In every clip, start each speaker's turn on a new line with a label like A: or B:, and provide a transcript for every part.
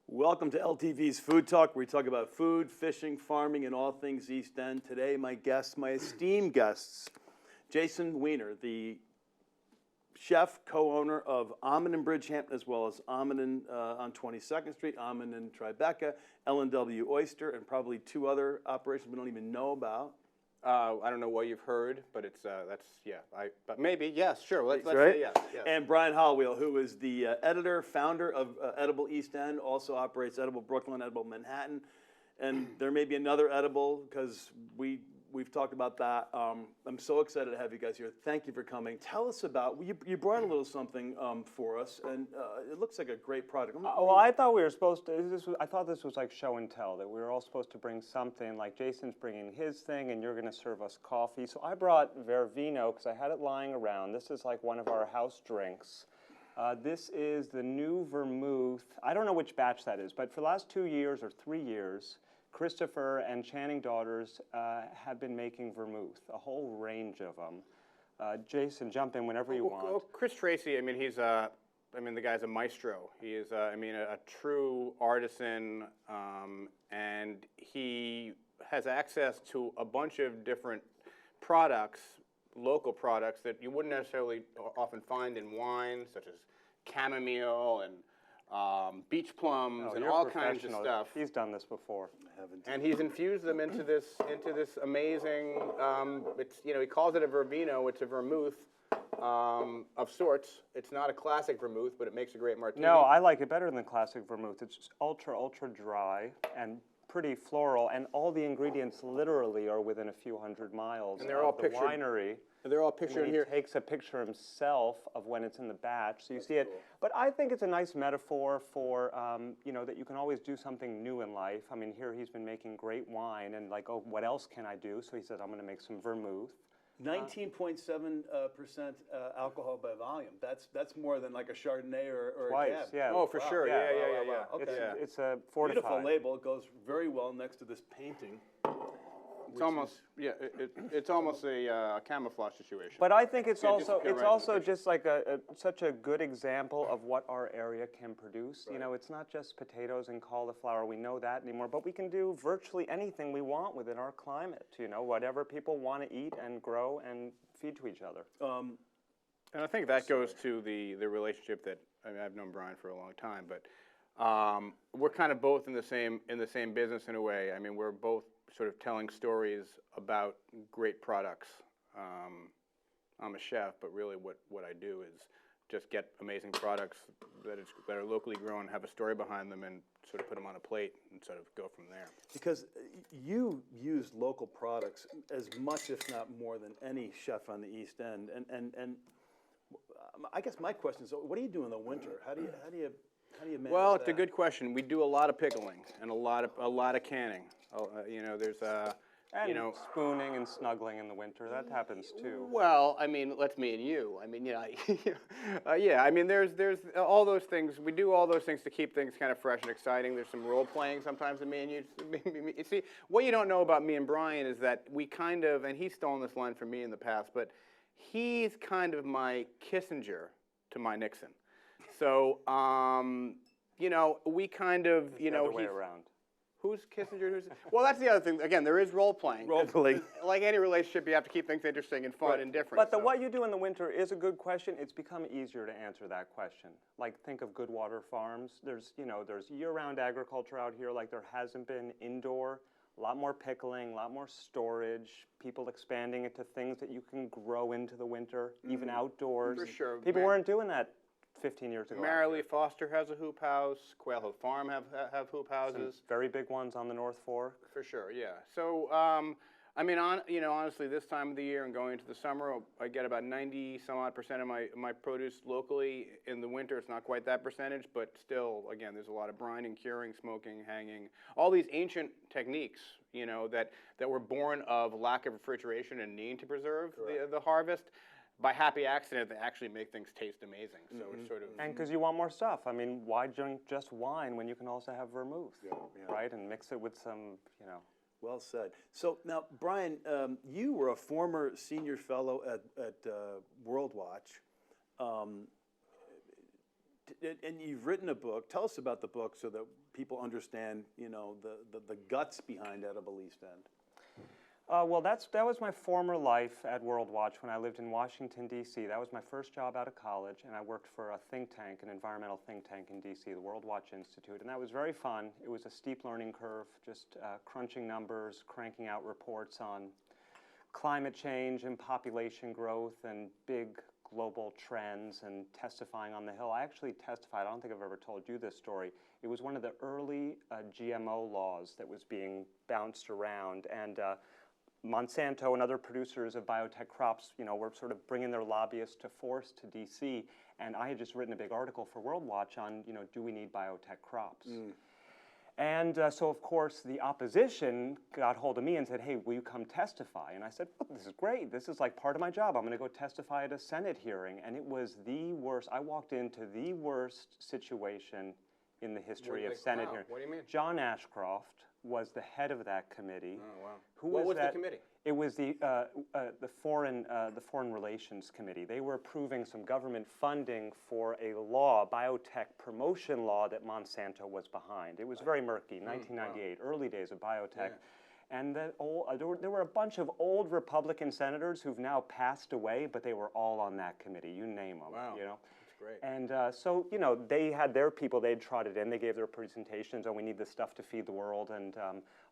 A: Welcome to LTV's Food Talk, where we talk about food, fishing, farming, and all things East End. Today, my esteemed guests, Jason Weiner, the chef, co-owner of Almond and Bridge Hampton, as well as Almond on 22nd Street, Almond and Tribeca, L&W Oyster, and probably two other operations we don't even know about.
B: I don't know what you've heard, but it's but maybe yes, sure. Let's
A: right?
B: say yes.
A: And Brian Halweil, who is the editor, founder of Edible East End, also operates Edible Brooklyn, Edible Manhattan, and there may be another Edible because we've talked about that. I'm so excited to have you guys here. Thank you for coming. Tell us about you brought a little something for us, and it looks like a great product.
C: Well, I thought we were supposed to. I thought this was like show and tell, that we were all supposed to bring something. Like Jason's bringing his thing, and you're going to serve us coffee. So I brought Vervino because I had it lying around. This is like one of our house drinks. This is the new vermouth. I don't know which batch that is, but for the last 2 years or 3 years, Christopher and Channing Daughters have been making vermouth, a whole range of them. Jason, jump in whenever you want.
B: Well, Chris Tracy, the guy's a maestro. He is, a true artisan, and he has access to a bunch of different products, local products that you wouldn't necessarily often find in wine, such as chamomile and beach plums and all kinds of stuff.
C: He's done this before.
B: And he's infused them into this amazing. He calls it a Vervino. It's a vermouth of sorts. It's not a classic vermouth, but it makes a great martini.
C: No, I like it better than classic vermouth. It's just ultra dry and pretty floral, and all the ingredients literally are within a few hundred miles
B: and they're all
C: of the
B: pictured,
C: winery.
B: And they're all pictured here.
C: He takes a picture himself of when it's in the batch, so you see it. But I think it's a nice metaphor for, that you can always do something new in life. I mean, here he's been making great wine, and like, oh, what else can I do? So he says, I'm going to make some vermouth.
A: 19.7% alcohol by volume. That's more than like a Chardonnay or
C: Twice,
A: a Cab.
C: yeah.
B: Oh, for sure. Yeah.
A: Okay.
C: It's a fortified.
A: Beautiful label. It goes very well next to this painting.
B: It's almost it's almost a camouflage situation.
C: But I think it's also
B: right
C: just like such a good example of what our area can produce.
A: Right.
C: It's not just potatoes and cauliflower. We know that anymore, but we can do virtually anything we want within our climate. Whatever people want to eat and grow and feed to each other.
B: And I think that goes to the relationship that I've known Brian for a long time, but we're kind of both in the same business in a way. I mean, we're both sort of telling stories about great products. I'm a chef, but really what I do is just get amazing products that are locally grown, have a story behind them, and sort of put them on a plate and sort of go from there.
A: Because you use local products as much, if not more, than any chef on the East End. And I guess my question is, what do you do in the winter? How do you manage
B: Well,
A: that?
B: it's a good question. We do a lot of pickling and a lot of canning. There's
C: And spooning and snuggling in the winter, that happens too.
B: Well, let's me and you. There's all those things. We do all those things to keep things kind of fresh and exciting. There's some role playing sometimes with me and you. You see, what you don't know about me and Brian is that we kind of, and he's stolen this line from me in the past, but he's kind of my Kissinger to my Nixon. So, we kind of,
C: the other way around.
B: Who's Kissinger? Well, that's the other thing. Again, there is role playing.
A: Role playing.
B: Like any relationship, you have to keep things interesting and fun and different.
C: But what you do in the winter is a good question. It's become easier to answer that question. Like, think of Goodwater Farms. There's year-round agriculture out here like there hasn't been indoor. A lot more pickling, a lot more storage, people expanding it to things that you can grow into the winter, even outdoors.
B: For sure.
C: People weren't doing that 15 years ago.
B: Merrily Foster has a hoop house. Quail Hill Farm have hoop houses.
C: Some very big ones on the North Fork.
B: For sure, yeah. So, honestly, this time of the year and going into the summer, I get about 90-some-odd% of my produce locally. In the winter, it's not quite that percentage, but still, again, there's a lot of brining, curing, smoking, hanging, all these ancient techniques, that were born of lack of refrigeration and needing to preserve the harvest. by happy accident, they actually make things taste amazing. So it's sort of
C: And because you want more stuff. I mean, why drink just wine when you can also have vermouth, right? And mix it with some, you know.
A: Well said. So now, Brian, you were a former senior fellow at World Watch, and you've written a book. Tell us about the book so that people understand, you know, the guts behind Edible East End.
C: Well, that was my former life at World Watch when I lived in Washington, D.C. That was my first job out of college, and I worked for a think tank, an environmental think tank in D.C., the World Watch Institute, and that was very fun. It was a steep learning curve, just crunching numbers, cranking out reports on climate change and population growth and big global trends and testifying on the Hill. I actually testified, I don't think I've ever told you this story. It was one of the early GMO laws that was being bounced around, and Monsanto and other producers of biotech crops, you know, were sort of bringing their lobbyists to force to D.C. And I had just written a big article for World Watch on, you know, do we need biotech crops? And so, of course, the opposition got hold of me and said, hey, will you come testify? And I said, well, this is great. This is like part of my job. I'm going to go testify at a Senate hearing. And it was the worst. I walked into the worst situation in the history of Senate hearings.
B: What do you mean?
C: John Ashcroft was the head of that committee.
B: Oh, wow.
C: What
B: was the committee?
C: It was the Foreign Relations Committee. They were approving some government funding for a law, biotech promotion law, that Monsanto was behind. It was very murky, 1998, early days of biotech. Yeah. And there were a bunch of old Republican senators who've now passed away, but they were all on that committee. You name them.
B: Wow.
C: You know?
B: Great.
C: And so, you know, they had their people, they'd trotted in, they gave their presentations, oh, we need this stuff to feed the world, and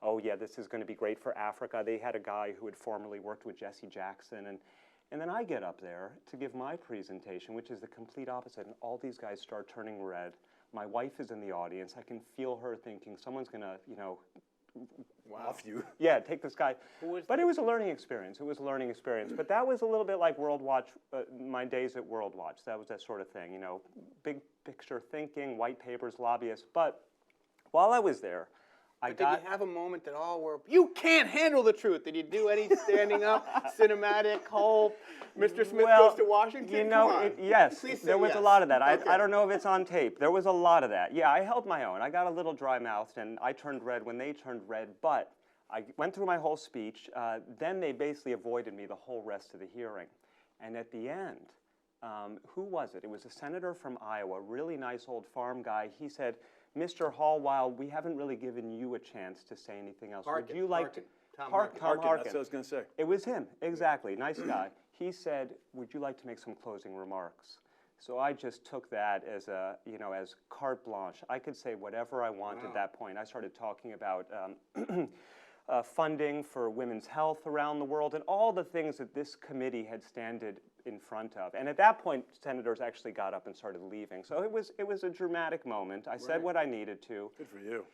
C: oh, yeah, this is going to be great for Africa. They had a guy who had formerly worked with Jesse Jackson, and then I get up there to give my presentation, which is the complete opposite, and all these guys start turning red. My wife is in the audience. I can feel her thinking, someone's going to, you know,
A: Off you.
C: Yeah, take this guy. But it was a learning experience. It was a learning experience. But that was a little bit like World Watch, my days at World Watch. That was that sort of thing, you know, big picture thinking, white papers, lobbyists. But while I was there,
B: Did you have a moment that all were, you can't handle the truth? Did you do any standing up, cinematic, whole, Mr. Smith goes to Washington?
C: You know, yes, there was a lot of that. I don't know if it's on tape. There was a lot of that. Yeah, I held my own. I got a little dry-mouthed, and I turned red when they turned red, but I went through my whole speech. Then they basically avoided me the whole rest of the hearing. And at the end, who was it? It was a senator from Iowa, really nice old farm guy. He said, Mr. Halweil, we haven't really given you a chance to say anything else.
B: Harkin,
C: Would you like to?
B: Tom
C: Harkin.
A: That's what I was going to say.
C: It was him, exactly. Nice guy. He said, would you like to make some closing remarks? So I just took that as a, you know, as carte blanche. I could say whatever I wanted at that point. I started talking about funding for women's health around the world and all the things that this committee had standed in front of. And at that point, senators actually got up and started leaving. So it was a dramatic moment. I said what I needed to.
A: Good for you.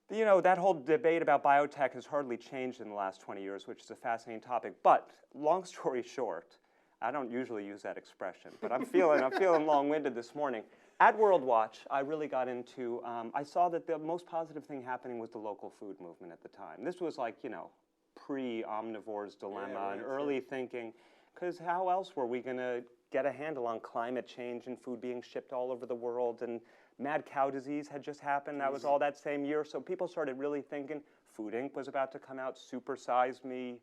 C: You know, that whole debate about biotech has hardly changed in the last 20 years, which is a fascinating topic. But long story short, I don't usually use that expression, but I'm feeling long-winded this morning. At World Watch, I really got into, I saw that the most positive thing happening was the local food movement at the time. This was like, you know, pre-omnivore's dilemma and early thinking, because how else were we going to get a handle on climate change and food being shipped all over the world? And mad cow disease had just happened. That was all that same year. So people started really thinking. Food Inc. was about to come out, Super Size Me,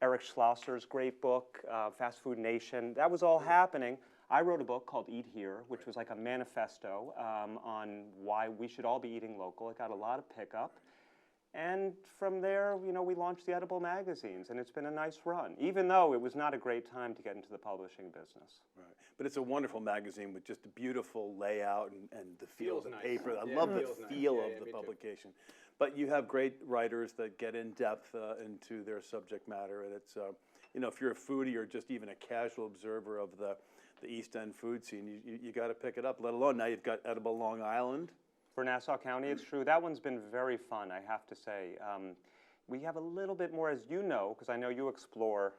C: Eric Schlosser's great book, Fast Food Nation. That was all happening. I wrote a book called Eat Here, which was like a manifesto on why we should all be eating local. It got a lot of pickup. And from there, you know, we launched the Edible magazines, and it's been a nice run, even though it was not a great time to get into the publishing business.
A: Right. But it's a wonderful magazine with just a beautiful layout and the feel of the
B: nice.
A: paper. I
B: Yeah,
A: love the
B: feels nice.
A: feel
B: Yeah,
A: of
B: yeah,
A: the
B: me too.
A: publication. But you have great writers that get in depth into their subject matter, and it's, you know, if you're a foodie or just even a casual observer of the East End food scene, you got to pick it up, let alone now you've got Edible Long Island.
C: For Nassau County, it's true. That one's been very fun, I have to say. We have a little bit more, as you know, because I know you explore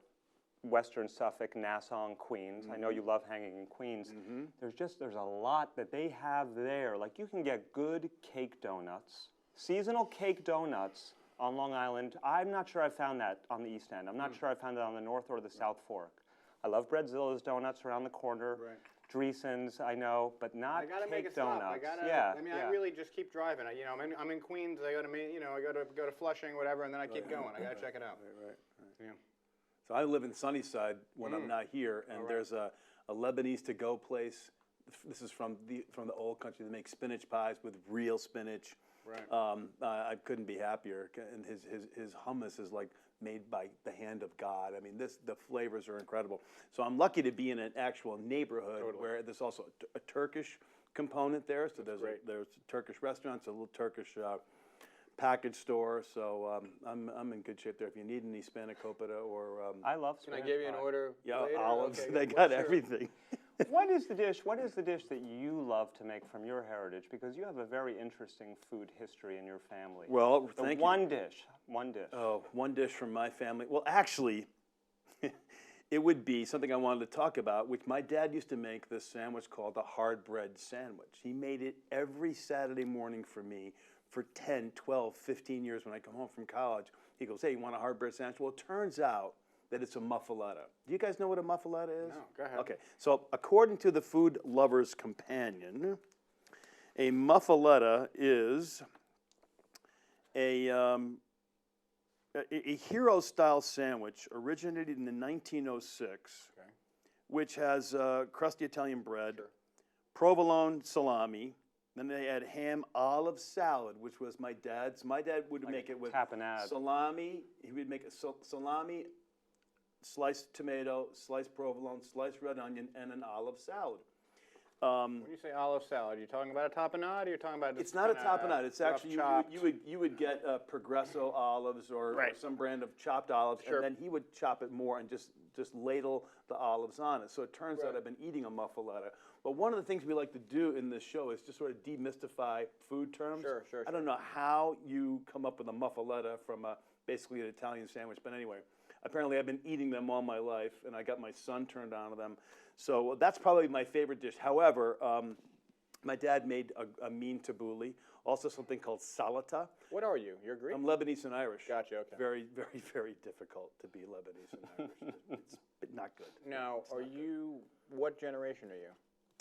C: Western Suffolk, Nassau, and Queens. I know you love hanging in Queens. There's a lot that they have there. Like, you can get good cake donuts, seasonal cake donuts on Long Island. I'm not sure I found that on the East End. I'm not sure I found it on the North or the South Fork. I love Breadzilla's donuts around the corner.
B: Right.
C: Dreesen's, I know, but not
B: I gotta
C: cake
B: make a stop.
C: donuts.
B: I gotta.
C: Yeah,
B: I mean,
C: yeah.
B: I really just keep driving. I'm in Queens. I gotta I gotta go to Flushing, whatever, and then I keep going. I gotta check it out.
A: Right.
B: Yeah.
A: So I live in Sunnyside when I'm not here, and there's a Lebanese to-go place. This is from the old country. They make spinach pies with real spinach.
B: Right.
A: I couldn't be happier, and his hummus is like made by the hand of God. I mean, the flavors are incredible. So I'm lucky to be in an actual neighborhood where there's also a Turkish component there. So there's Turkish restaurants, a little Turkish package store. So I'm in good shape there. If you need any spanakopita or
C: I love
B: Can I
C: spinach
B: give you an
C: pie.
B: order?
A: yeah,
B: later?
A: olives,
B: Okay.
A: they
B: What's
A: got
B: your-
A: everything.
C: What is the dish that you love to make from your heritage? Because you have a very interesting food history in your family.
A: Well,
C: The
A: thank you.
C: one dish.
A: Oh, one dish from my family. Well, actually, it would be something I wanted to talk about, which my dad used to make this sandwich called the hard bread sandwich. He made it every Saturday morning for me for 10, 12, 15 years when I come home from college. He goes, hey, you want a hard bread sandwich? Well, it turns out that it's a muffaletta. Do you guys know what a muffaletta is?
B: No, go ahead.
A: Okay, so according to the Food Lover's Companion, a muffaletta is a hero-style sandwich originated in 1906, which has crusty Italian bread, provolone salami, then they add ham olive salad, which was my dad's. My dad would make it with
C: tapenade.
A: salami. He would make a salami, sliced tomato, sliced provolone, sliced red onion, and an olive salad.
B: When you say olive salad, are you talking about a tapenade, or you're talking about?
A: It's not a tapenade. It's
B: rough
A: actually
B: chopped?
A: you would get Progresso olives or some brand of chopped olives,
B: Sure.
A: and then he would chop it more and just ladle the olives on it. So it turns out I've been eating a muffaletta. But one of the things we like to do in this show is just sort of demystify food terms.
B: Sure.
A: I don't know how you come up with a muffaletta from basically an Italian sandwich, but anyway, apparently I've been eating them all my life, and I got my son turned on to them. So that's probably my favorite dish. However, my dad made a mean tabbouleh, also something called salata.
B: What are you? You're Greek?
A: I'm Lebanese and Irish.
B: Gotcha, okay.
A: Very, very, very difficult to be Lebanese and Irish. It's not good.
B: Now, what generation are you?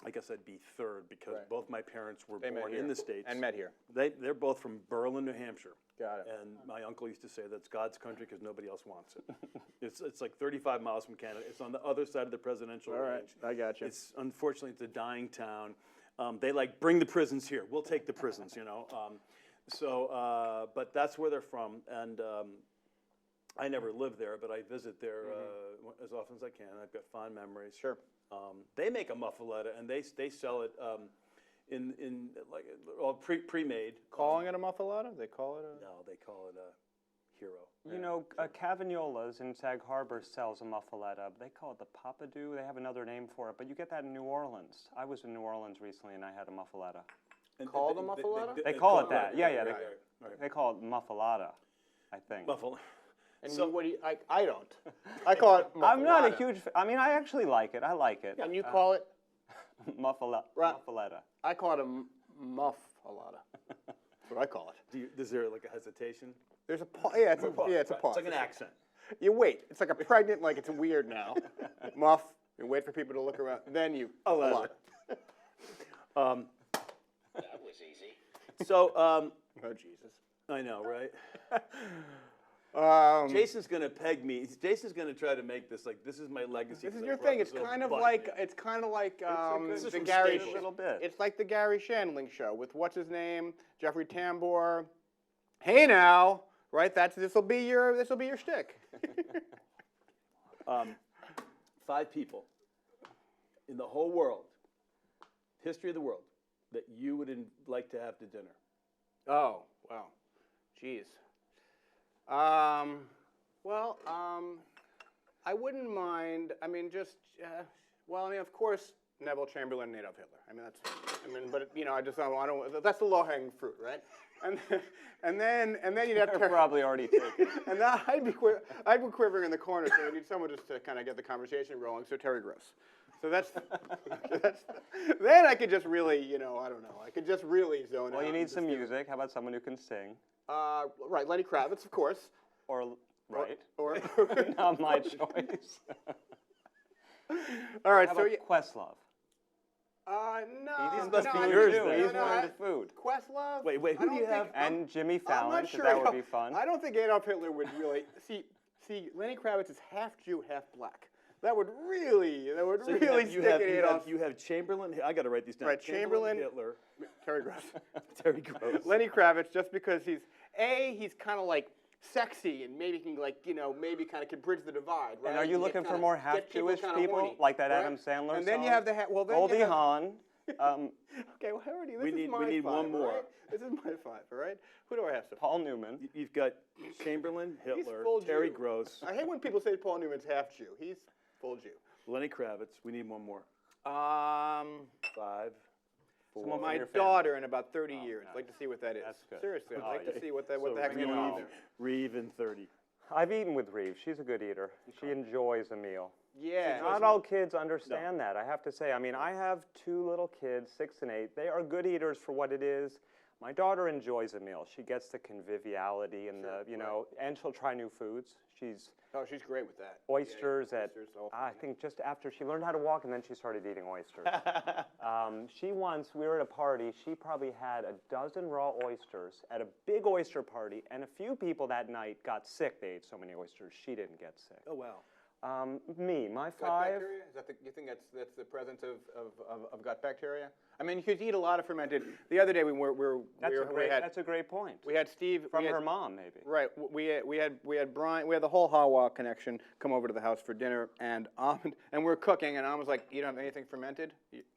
A: I guess I'd be third because
B: Right.
A: both my parents were
B: They met
A: born
B: here.
A: in the States.
B: And met here.
A: They're both from Berlin, New Hampshire.
B: Got it.
A: And my uncle used to say that's God's country because nobody else wants it. It's like 35 miles from Canada. It's on the other side of the presidential range.
B: I got you.
A: Unfortunately, it's a dying town. They bring the prisons here. We'll take the prisons, you know. But that's where they're from. And I never lived there, but I visit there as often as I can. I've got fond memories.
B: Sure.
A: They make a muffaletta, and they sell it in like all pre-made.
B: Calling it a muffaletta? They call it a...
A: No, they call it a hero.
C: You know, Cavagnola's in Sag Harbor sells a muffaletta. They call it the papadou. They have another name for it, but you get that in New Orleans. I was in New Orleans recently, and I had a muffaletta.
A: And
B: Called a muffaletta?
C: They call it that.
A: right,
C: Yeah.
A: right.
C: They call it muffaletta, I think.
A: Muffaletta.
B: And
A: So-
B: what do you... I don't. I call it muffaletta.
C: I'm not a huge... I mean, I actually like it. I like it.
B: And you call it...
C: Muffaletta.
B: I call it a muffaletta. That's what I call it.
A: Is there like a hesitation?
B: There's a pause. Yeah, it's a pause.
A: It's like an accent.
B: You wait. It's like a pregnant, like it's weird now. Muff. You wait for people to look around. Then you...
A: Muffaletta.
D: That was easy.
A: So,
B: Oh, Jesus.
A: I know, right?
B: Um,
A: Jason's gonna peg me. Jason's gonna try to make this like this is my legacy.
B: This is
A: 'cause I
B: your
A: brought
B: thing.
A: this
B: It's
A: little
B: kind of
A: button
B: like
A: here. This is
B: the
A: from
B: Gary.
A: Staples.
C: A little bit.
B: It's like the Gary Shandling show with what's his name, Jeffrey Tambor. Hey now, right? This will be your shtick.
A: 5 people in the whole world, history of the world, that you would like to have to dinner.
B: Oh, wow. Jeez. I wouldn't mind, I mean, of course, Neville Chamberlain and Adolf Hitler. That's the low-hanging fruit, right? And then you'd have
C: They're
B: to...
C: probably already taken.
B: And then I'd be quivering in the corner, so I need someone just to kind of get the conversation rolling, so Terry Gross. So that's then I could just really, I don't know, I could just really zone out.
C: Well, you
B: and
C: need
B: just
C: some
B: do-
C: music. How about someone who can sing?
B: Right, Lenny Kravitz, of course.
C: Or, right?
B: Or
C: Not my choice.
B: All right,
C: How
B: so
C: about
B: yeah,
C: Questlove?
B: no,
C: He's
A: These must be
B: no,
A: yours,
C: too.
A: then.
C: He's more into food.
B: Questlove.
A: Wait, who
B: I
A: do
B: don't
A: you
B: think-
A: have?
C: And Jimmy
B: I'm
C: Fallon,
B: not
C: 'cause
B: sure.
C: that would be fun.
B: I don't think Adolf Hitler would really see. Lenny Kravitz is half Jew, half black. That would really
A: So you
B: really
A: have,
B: stick
A: you have,
B: in
A: you
B: Adolf.
A: have, you have Chamberlain. I got to write these down.
B: Right, Chamberlain.
A: Hitler,
B: Terry Gross.
A: Terry Gross.
B: Lenny Kravitz, just because he's kind of like sexy and maybe can maybe kind of can bridge the divide, right?
C: And are you looking for more half Jewish people like that Adam Sandler
B: And then
C: song?
B: you have the
C: Goldie Hawn.
B: Okay, well, I already. This
A: We
B: is my
A: need
B: five,
A: one more.
B: Right? This is my five, all right? Who do I have? So
C: Paul Newman.
A: You've got Chamberlain, Hitler,
B: full
A: Terry
B: Jew.
A: Gross,
B: I hate when people say Paul Newman's half Jew. He's full Jew.
A: Lenny Kravitz. We need one more. 5, 4.
C: Someone
B: My
C: from your family.
B: daughter in about 30 years. I'd like to see what that is.
C: That's good.
B: Seriously, I'd
C: Oh,
B: like
C: yeah.
B: to see what the heck's
A: Reeve,
B: going on there.
A: Reeve in 30.
C: I've eaten with Reeve. She's a good eater. She enjoys a meal.
B: Yeah.
C: Not all kids understand that, I have to say. I mean, I have 2 little kids, 6 and 8. They are good eaters for what it is. My daughter enjoys a meal. She gets the conviviality and and she'll try new foods. She's
B: She's great with that.
C: oysters
B: Yeah,
C: at,
B: oysters, all
C: I think just after she learned how to walk and then she started eating oysters. We were at a party, she probably had a dozen raw oysters at a big oyster party, and a few people that night got sick. They ate so many oysters, she didn't get sick.
A: Oh, wow.
C: My
B: Gut
C: 5.
B: bacteria? Is that you think that's the presence of gut bacteria? I mean, you could eat a lot of fermented. The other day
C: That's a great point.
B: we had Steve
C: From
B: we had-
C: her mom, maybe.
B: Right. We had Brian. We had the whole Haweil connection come over to the house for dinner, and we're cooking, and I was like, "You don't have anything fermented?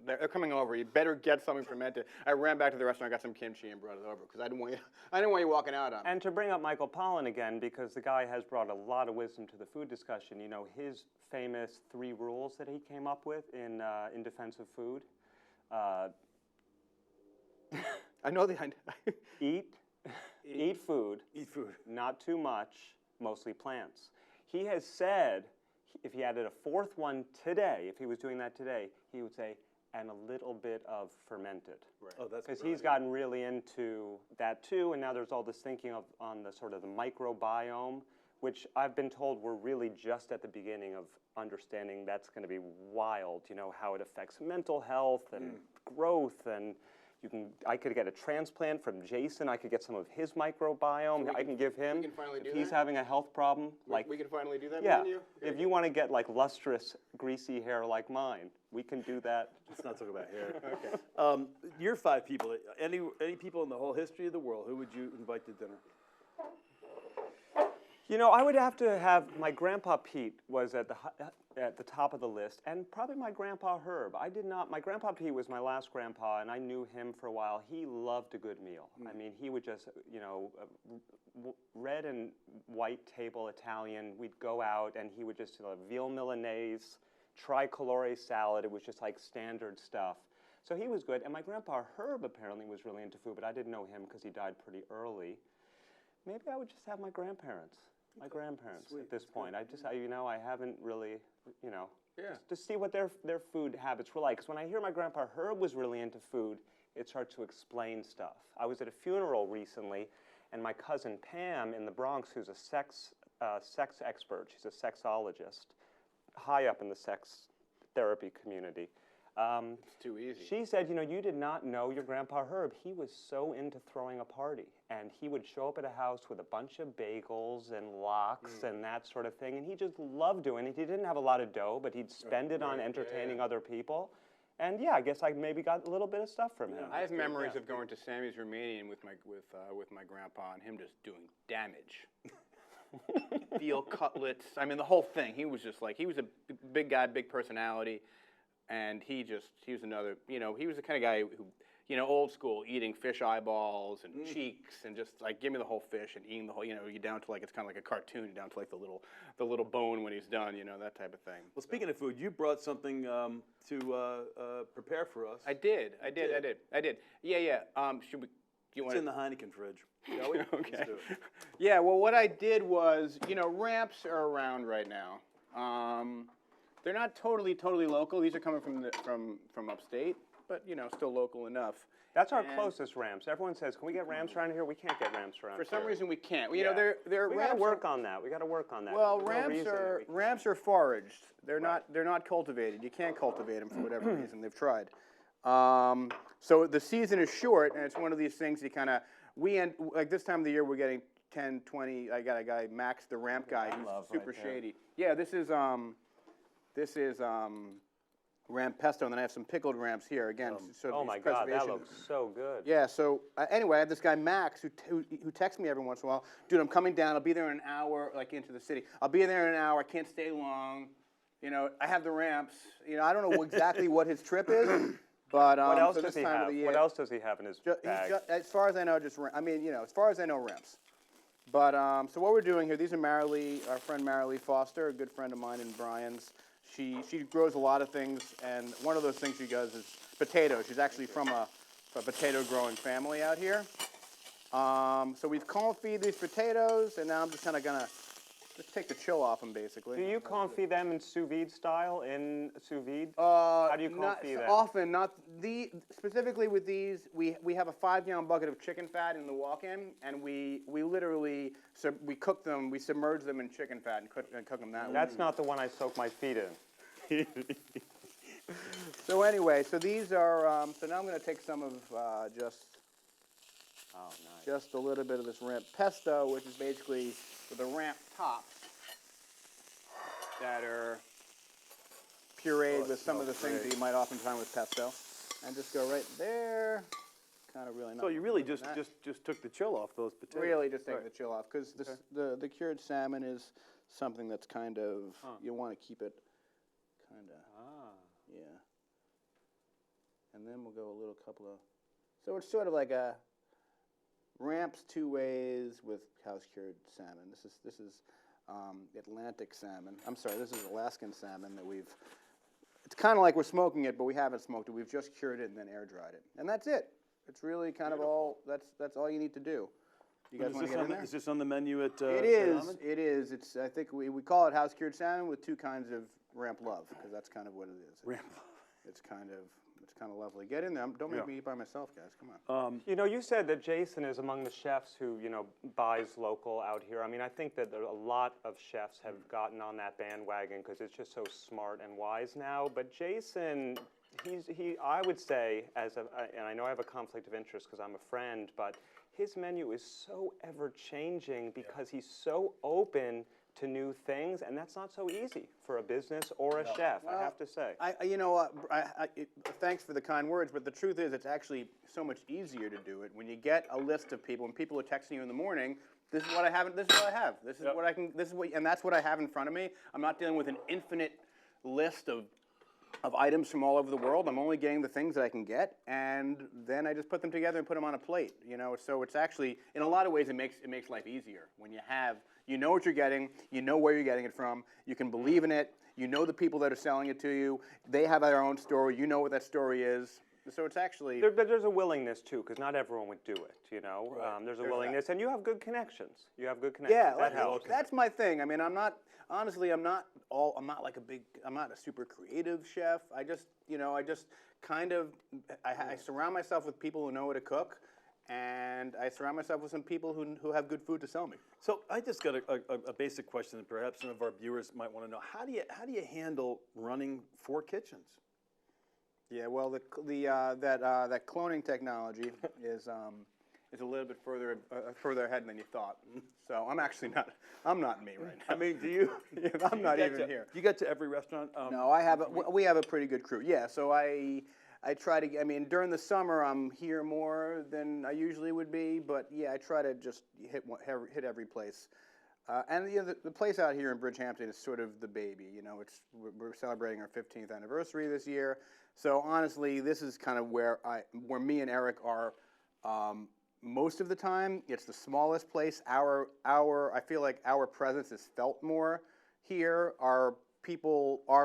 B: They're coming over. You better get something fermented." I ran back to the restaurant, got some kimchi, and brought it over because I didn't want you walking out on me.
C: And to bring up Michael Pollan again, because the guy has brought a lot of wisdom to the food discussion. You know, his famous 3 rules that he came up with in defense of food.
B: I know the.
C: Eat food.
A: Eat food.
C: Not too much, mostly plants. He has said if he added a 4th one today, if he was doing that today, he would say, and a little bit of fermented.
B: Right.
A: Oh, that's
C: Because
A: brilliant.
C: he's gotten really into that too, and now there's all this thinking on the sort of the microbiome, which I've been told we're really just at the beginning of understanding. That's going to be wild, how it affects mental health and growth, and I could get a transplant from Jason. I could get some of his microbiome. I can give him.
B: we can finally do
C: if he's
B: that?
C: having a health problem,
B: We can finally do that.
C: yeah.
B: Me and you?
C: If you want to get like lustrous, greasy hair like mine, we can do that.
A: Let's not talk about hair. Okay. Your 5 people. Any people in the whole history of the world, who would you invite to dinner?
C: I would have to have my grandpa Pete was at the top of the list, and probably my grandpa Herb. My grandpa Pete was my last grandpa, and I knew him for a while. He loved a good meal. I mean, he would just, red and white table Italian. We'd go out, and he would just veal Milanese, tricolore salad. It was just like standard stuff. So he was good, and my grandpa Herb apparently was really into food, but I didn't know him because he died pretty early. Maybe I would just have my grandparents. My grandparents at this point. I haven't really, to see what their food habits were like. Because when I hear my grandpa Herb was really into food, it starts to explain stuff. I was at a funeral recently, and my cousin Pam in the Bronx, who's a sex expert, she's a sexologist, high up in the sex therapy community.
B: It's too easy.
C: She said, you did not know your grandpa Herb. He was so into throwing a party. And he would show up at a house with a bunch of bagels and lox and that sort of thing. And he just loved doing it. He didn't have a lot of dough, but he'd spend it on entertaining other people. And I guess I maybe got a little bit of stuff from him.
B: I have memories of going to Sammy's Romanian with my grandpa and him just doing damage. Veal cutlets. I mean, the whole thing. He was just he was a big guy, big personality. And he was another, he was the kind of guy who, old school, eating fish eyeballs and cheeks and just give me the whole fish and eating the whole, you down to it's kind of like a cartoon, down to the little bone when he's done, that type of thing.
A: Well, speaking of food, you brought something to prepare for us.
B: I did. Yeah. Should we? Do you
A: It's
B: want
A: in the Heineken fridge. Shall we?
B: Okay.
A: Let's do it.
B: Yeah. Well, what I did was, ramps are around right now. They're not totally local. These are coming from upstate. but still local enough.
C: That's our
B: And
C: closest ramps. Everyone says, can we get ramps around here? We can't get ramps around
B: For
C: here.
B: some reason, we can't.
C: Yeah.
B: There
C: We got to
B: ramps
C: work on that. We got to work on that.
B: Well,
C: There's no
B: ramps
C: reason that
B: are
C: we-
B: ramps are foraged. They're not cultivated. You can't cultivate them for whatever reason. They've tried. So the season is short, and it's one of these things you kind of like this time of the year we're getting 10, 20. I got a guy Max, the ramp guy, who's super shady. Yeah, this is ramp pesto, and then I have some pickled ramps here again. So
C: Oh
B: these
C: my God, that
B: preservation-
C: looks so good.
B: Yeah, so anyway, I have this guy Max who texts me every once in a while. Dude, I'm coming down. I'll be there in an hour, like into the city. I'll be there in an hour. I can't stay long. I have the ramps. I don't know exactly what his trip is, but
C: What else
B: so
C: does
B: this
C: he
B: time of
C: have?
B: the year,
C: What else does he have in his bag?
B: as far as I know, as far as I know, ramps. But so what we're doing here, these are our friend Marilee Foster, a good friend of mine and Brian's. She grows a lot of things, and one of those things she does is potatoes. She's actually from a potato growing family out here. So we've confit these potatoes, and now I'm just kind of gonna just take the chill off them, basically.
C: Do you confit them in sous vide style, in sous vide?
B: How
C: do you confit them?
B: Often, not specifically with these. We have a 5-gallon bucket of chicken fat in the walk-in, and we literally we cook them. We submerge them in chicken fat and cook them that way.
C: That's not the one I soak my feet in.
B: So anyway, so these are. So now I'm going to take some of just a little bit of this ramp pesto, which is basically the ramp tops that are pureed with some of the things that you might often find with pesto, and just go right there. Kind of really.
A: So you really just took the chill off those potatoes.
B: Really just take the chill off, because the cured salmon is something that's kind of you want to keep it kind of yeah. And then we'll go a couple of. So it's sort of like a ramps 2 ways with house cured salmon. This is Atlantic salmon. I'm sorry, this is Alaskan salmon that we've. It's kind of like we're smoking it, but we haven't smoked it. We've just cured it and then air dried it, and that's it. It's really kind of all. That's all you need to do. You guys want to get in there?
A: Is this on the menu at?
B: It is. It is. It's. I think we call it house cured salmon with 2 kinds of ramp love, because that's kind of what it is.
A: Ramp.
B: It's kind of lovely. Get in there. Don't make me eat by myself, guys. Come on.
C: You said that Jason is among the chefs who, buys local out here. I mean, I think that a lot of chefs have gotten on that bandwagon because it's just so smart and wise now. But Jason, I would say, and I know I have a conflict of interest because I'm a friend, but his menu is so ever-changing because he's so open to new things, and that's not so easy for a business or a chef, I have to say.
B: Thanks for the kind words, but the truth is it's actually so much easier to do it when you get a list of people, and people are texting you in the morning, this is what I have, this is what I have, this is what I can, this is what, and that's what I have in front of me. I'm not dealing with an infinite list of items from all over the world. I'm only getting the things that I can get, and then I just put them together and put them on a plate. So it's actually, in a lot of ways, it makes life easier when you know what you're getting, you know where you're getting it from, you can believe in it, you know the people that are selling it to you, they have their own story, you know what that story is. So it's actually.
C: There's a willingness too, because not everyone would do it. There's a willingness, and you have good connections.
B: Yeah,
C: that helps.
B: that's my thing. I mean, I'm not like I'm not a super creative chef. I just kind of, I surround myself with people who know how to cook, and I surround myself with some people who have good food to sell me.
A: So I just got a basic question that perhaps some of our viewers might want to know. How do you handle running 4 kitchens?
B: Yeah, well, that cloning technology is a little bit further ahead than you thought. So I'm not me right now.
A: I mean, do you?
B: I'm not even here.
A: Do you get to every restaurant?
B: No, we have a pretty good crew. Yeah, so I try to. I mean, during the summer I'm here more than I usually would be, but yeah, I try to just hit every place. And the place out here in Bridgehampton is sort of the baby. We're celebrating our 15th anniversary this year. So honestly, this is kind of where me and Eric are most of the time. It's the smallest place. I feel like our presence is felt more here. Our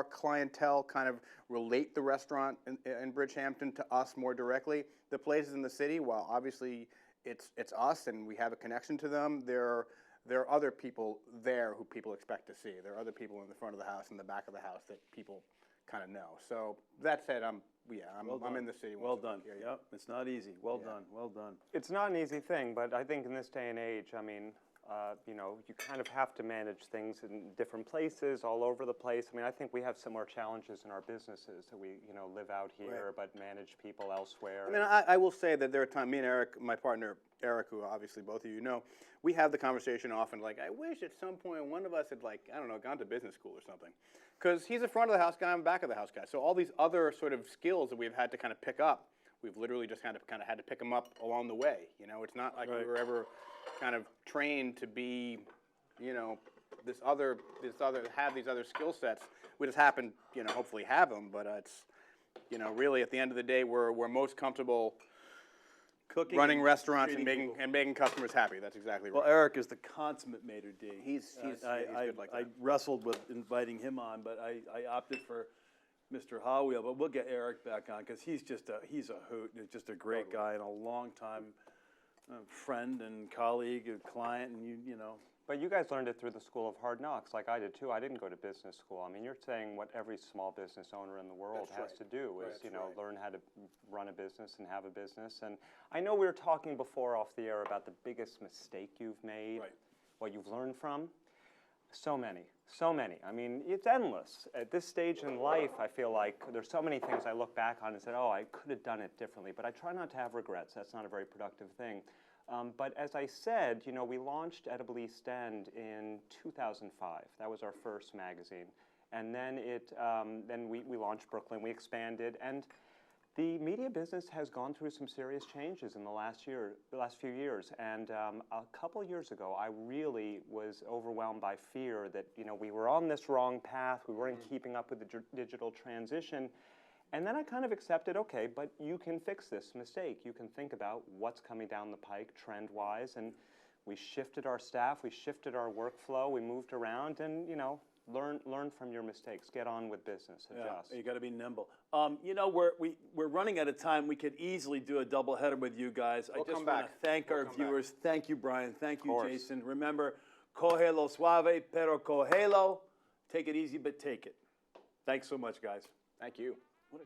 B: clientele kind of relate the restaurant in Bridgehampton to us more directly. The places in the city, while obviously it's us and we have a connection to them, there are other people there who people expect to see. There are other people in the front of the house, in the back of the house that people kind of know. So that said, I'm in the city.
A: Well
B: once a
A: done.
B: week here,
A: Yep, it's not easy. Well done, well done.
C: It's not an easy thing, but I think in this day and age, I mean, you kind of have to manage things in different places, all over the place. I mean, I think we have similar challenges in our businesses that we, live out here, but manage people elsewhere.
B: I mean, I will say that there are times, me and Eric, my partner Eric, who obviously both of you know, we have the conversation often, like, I wish at some point one of us had, like, I don't know, gone to business school or something. Because he's a front of the house guy, I'm back of the house guy. So all these other sort of skills that we've had to kind of pick up, we've literally just kind of had to pick them up along the way. It's not like we were ever kind of trained to be, have these other skill sets. We just happen, hopefully have them, but it's, really at the end of the day, we're most comfortable
A: Cooking,
B: running
A: and
B: restaurants
A: treating
B: and making customers happy. That's exactly right.
A: Well, Eric is the consummate maitre d'.
B: He's good like that.
A: I wrestled with inviting him on, but I opted for Mr. Haweil. But we'll get Eric back on because he's a hoot. He's just a great guy and a long-time friend and colleague and client, and you know.
C: But you guys learned it through the School of Hard Knocks, like I did too. I didn't go to business school. I mean, you're saying what every small business owner in the world has to do is, learn how to run a business and have a business. And I know we were talking before off the air about the biggest mistake you've made, what you've learned from. So many. I mean, it's endless. At this stage in life, I feel like there's so many things I look back on and said, oh, I could have done it differently. But I try not to have regrets. That's not a very productive thing. But as I said, we launched Edible East End in 2005. That was our first magazine. And then we launched Brooklyn. We expanded. And the media business has gone through some serious changes in the last few years. And a couple years ago, I really was overwhelmed by fear that, we were on this wrong path. We weren't keeping up with the digital transition. And then I kind of accepted, okay, but you can fix this mistake. You can think about what's coming down the pike trend-wise. And we shifted our staff. We shifted our workflow. We moved around and, learn from your mistakes. Get on with business. Adjust.
A: Yeah, you got to be nimble. We're running out of time. We could easily do a double header with you guys. I just want to thank our viewers. Thank you, Brian. Thank you, Jason. Remember, cógelo suave, pero cógelo. Take it easy, but take it. Thanks so much, guys.
B: Thank you.
A: What a